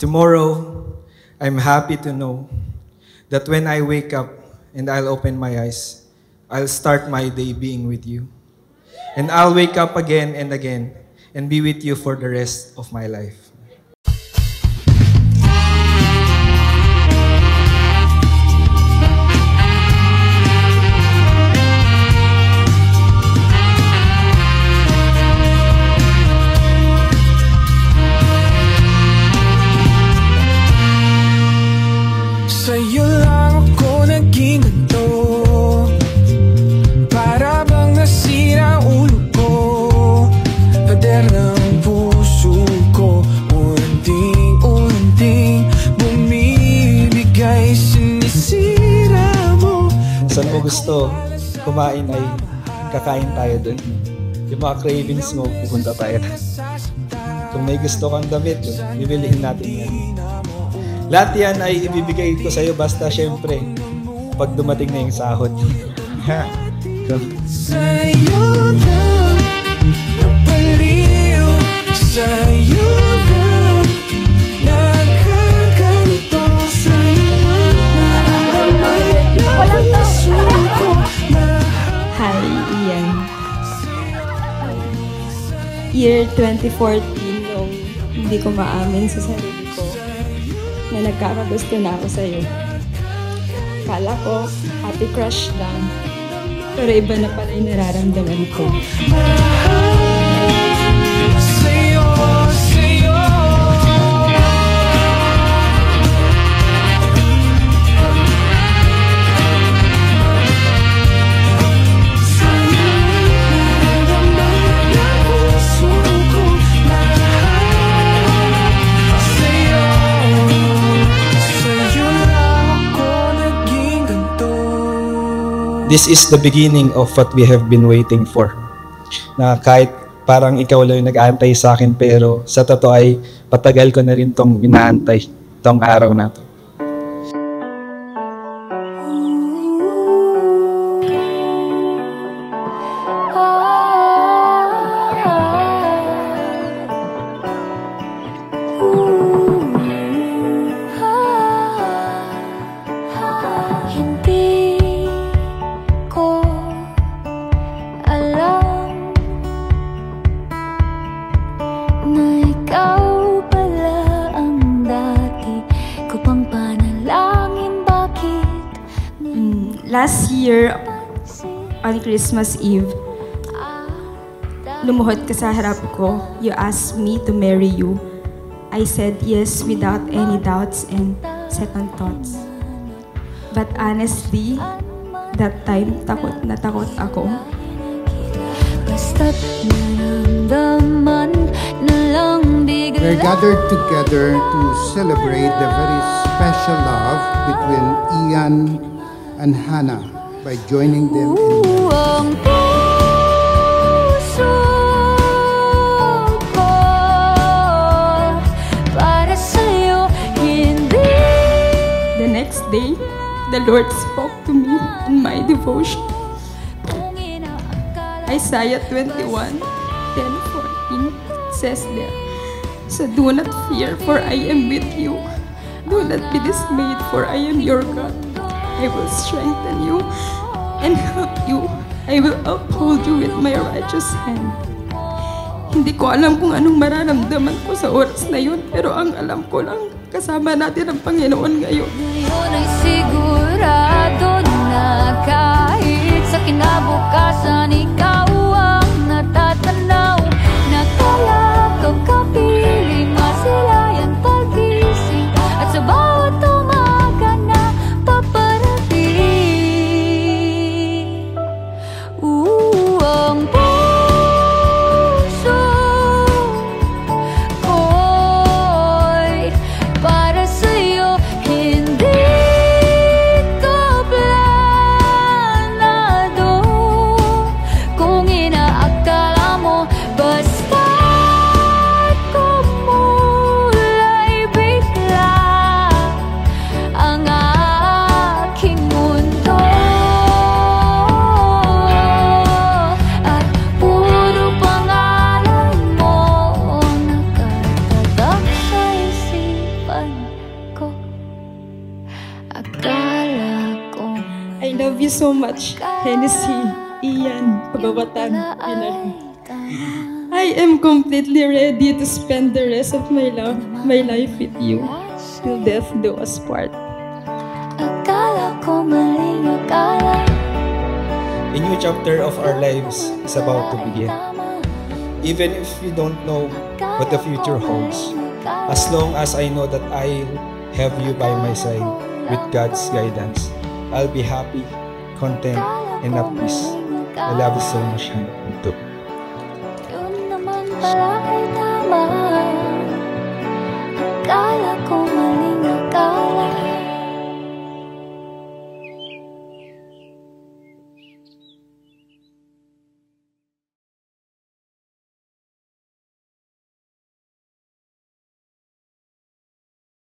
Tomorrow, I'm happy to know that when I wake up and I'll open my eyes, I'll start my day being with you. And I'll wake up again and again and be with you for the rest of my life. Sa'yo lang ako naging ganito, para bang nasira ulo ko. Pader ng puso ko, unting-unting bumibigay, sinisira mo. Saan mo gusto kumain ay kakain tayo dun. Yung mga cravings mo, pupunta tayo. Kung may gusto kang damit, bibilihin natin yan. Lahat yan ay ibibigay ko sa'yo basta syempre pag dumating na yung sahod. Sa'yo lang napaliw, sa'yo lang nagkaganito, sa'yo Hi, Ian. Year 2014, nung hindi ko maamin sa sarili ko na nagkakagusto na ako sa'yo. Kala ko, happy crush lang. Pero iba na pala yung nararamdaman ko. This is the beginning of what we have been waiting for. Na kahit parang ikaw lang yung nag-aantay sa akin, pero sa totoo ay patagal ko na rin tong inaantay, tong araw na to. Last year, on Christmas Eve, lumuhod ka sa harap ko. You asked me to marry you. I said yes without any doubts and second thoughts. But honestly, that time, takot na takot ako. We're gathered together to celebrate the very special love between Ian and Hannah by joining them in The next day, the Lord spoke to me in my devotion. Isaiah 21:10-14 says there, "So do not fear, for I am with you. Do not be dismayed, for I am your God. I will strengthen you and help you. I will uphold you with my righteous hand." Hindi ko alam kung anong mararamdaman ko sa oras na yun, pero ang alam ko lang, kasama natin ang Panginoon ngayon. Ngayon ay sigurado na kahit sa kinabukasan ikaw ang natatanaw. Nakalakaw kapiling, masilayan pagising, at sa bawat umaga na paparating. Ang puso ko'y para sa'yo, hindi ko planado love you so much, Hennessy, Ian, Pagawatan, Pinari. I am completely ready to spend the rest of my life with you, till death do us part. Akala ko maling akala. A new chapter of our lives is about to begin. Even if we don't know what the future holds, as long as I know that I'll have you by my side with God's guidance, I'll be happy, content, and at peace. I love you so much, Hannah. Yun naman pala ay tama.